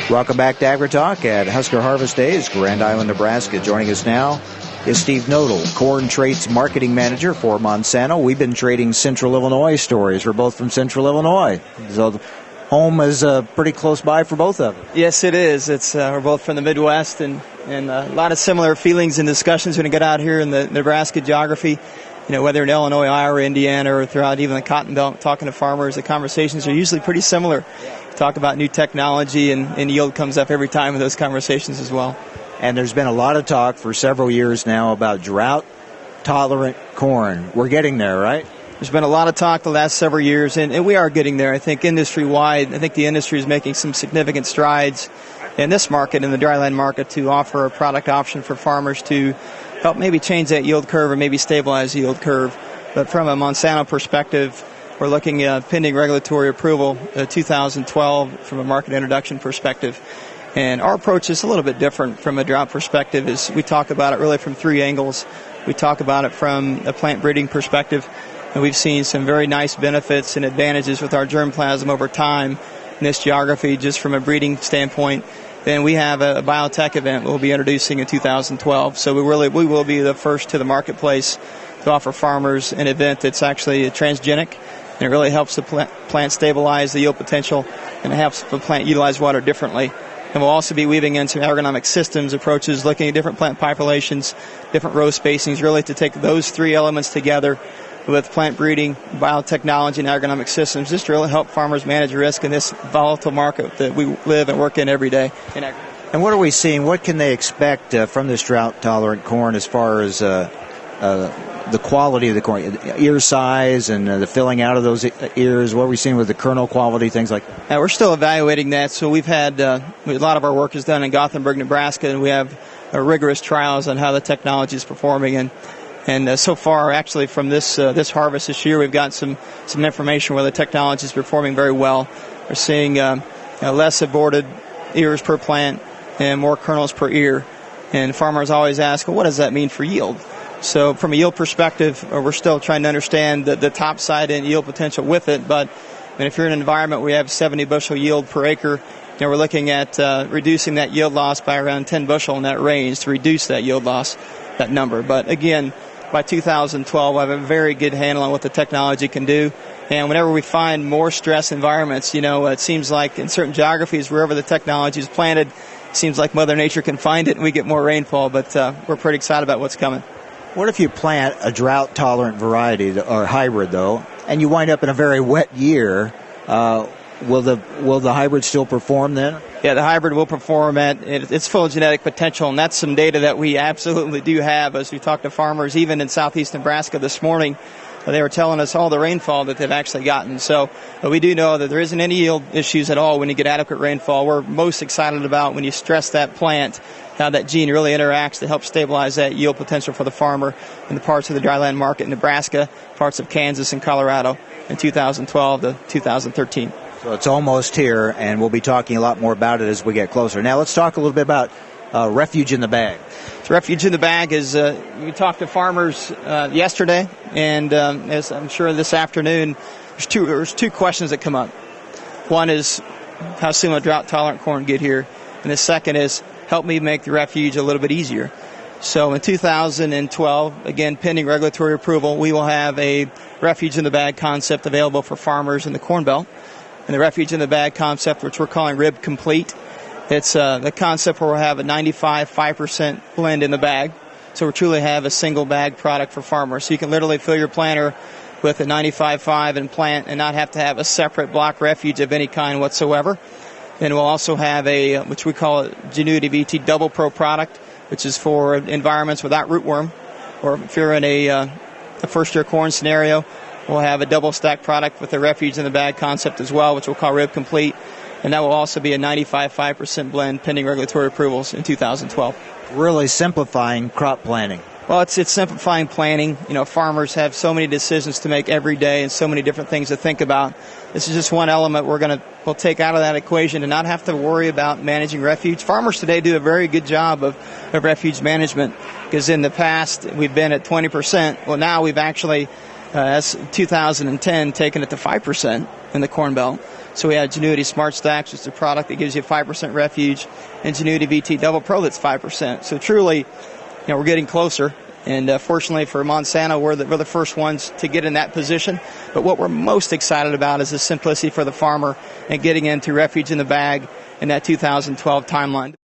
Welcome back to AgriTalk at Husker Harvest Days, Grand Island, Nebraska. Joining us now is Steve Knodle, Corn Traits Marketing Manager for Monsanto. We've been trading Central Illinois stories. We're both from Central Illinois, so home is pretty close by for both of us. Yes, it is. We're both from the Midwest, and a lot of similar feelings and discussions when we get out here in the Nebraska geography. You know, whether in Illinois, Iowa, Indiana, or throughout even the Cotton Belt, talking to farmers, the conversations are usually pretty similar. Talk about new technology, and yield comes up every time in those conversations as well. And there's been a lot of talk for several years now about drought-tolerant corn. We're getting there, right? There's been a lot of talk the last several years, and we are getting there. I think industry-wide, I think the industry is making some significant strides in this market, in the dryland market, to offer a product option for farmers to help maybe change that yield curve or maybe stabilize the yield curve. But from a Monsanto perspective, we're looking at pending regulatory approval 2012 from a market introduction perspective. And our approach is a little bit different from a drought perspective. Is we talk about it really from three angles. We talk about it from a plant breeding perspective, and we've seen some very nice benefits and advantages with our germplasm over time in this geography just from a breeding standpoint. Then we have a biotech event we'll be introducing in 2012. So we will be the first to the marketplace to offer farmers an event that's actually transgenic, and it really helps the plant stabilize the yield potential, and it helps the plant utilize water differently. And we'll also be weaving in some agronomic systems approaches, looking at different plant populations, different row spacings, really to take those three elements together with plant breeding, biotechnology, and agronomic systems, just to really help farmers manage risk in this volatile market that we live and work in every day. And what are we seeing? What can they expect from this drought-tolerant corn as far as the quality of the corn, ear size and the filling out of those ears? What are we seeing with the kernel quality, things like that? We're still evaluating that. So we've had a lot of our work is done in Gothenburg, Nebraska, and we have rigorous trials on how the technology is performing. And so far, actually, from this harvest this year, we've got some information where the technology is performing very well. We're seeing less aborted ears per plant and more kernels per ear. And farmers always ask, well, what does that mean for yield? So from a yield perspective, we're still trying to understand the top side and yield potential with it. But if you're in an environment where you have 70 bushel yield per acre, we're looking at reducing that yield loss by around 10 bushel in that range to reduce that yield loss, that number. But again, by 2012, I have a very good handle on what the technology can do. And whenever we find more stress environments, it seems like in certain geographies, wherever the technology is planted, it seems like Mother Nature can find it and we get more rainfall. But we're pretty excited about what's coming. What if you plant a drought-tolerant variety or hybrid, though, and you wind up in a very wet year? Will the hybrid still perform then? Yeah, the hybrid will perform at its full genetic potential, and that's some data that we absolutely do have as we talk to farmers, even in southeast Nebraska this morning. They were telling us all the rainfall that they've actually gotten. So we do know that there isn't any yield issues at all when you get adequate rainfall. We're most excited about when you stress that plant, how that gene really interacts to help stabilize that yield potential for the farmer in the parts of the dryland market in Nebraska, parts of Kansas and Colorado in 2012 to 2013. So it's almost here, and we'll be talking a lot more about it as we get closer. Now let's talk a little bit about Refuge in the Bag. So Refuge in the Bag is, we talked to farmers yesterday, and as I'm sure this afternoon, there's two questions that come up. One is, how soon will drought-tolerant corn get here? And the second is, help me make the Refuge a little bit easier. So in 2012, again, pending regulatory approval, we will have a Refuge in the Bag concept available for farmers in the Corn Belt. And the Refuge in the Bag concept, which we're calling Rib Complete, it's the concept where we'll have a 95% blend in the bag. So we truly have a single bag product for farmers. So you can literally fill your planter with a 95.5 and plant and not have to have a separate block Refuge of any kind whatsoever. And we'll also have a, which we call a Genuity VT Double Pro product, which is for environments without rootworm. Or if you're in a first-year corn scenario, we'll have a double stack product with the Refuge in the Bag concept as well, which we'll call Rib Complete. And that will also be a 95.5% blend pending regulatory approvals in 2012. Really simplifying crop planning. Well, it's simplifying planning. Farmers have so many decisions to make every day and so many different things to think about. This is just one element we'll take out of that equation to not have to worry about managing refuge. Farmers today do a very good job of refuge management, because in the past we've been at 20%. Well, now we've actually, as 2010, taken it to 5% in the Corn Belt. So we have Genuity Smart Stacks, which is a product that gives you 5% Refuge, and Genuity VT Double Pro that's 5%. So truly, we're getting closer. And fortunately for Monsanto, we're the first ones to get in that position. But what we're most excited about is the simplicity for the farmer and getting into Refuge in the bag in that 2012 timeline.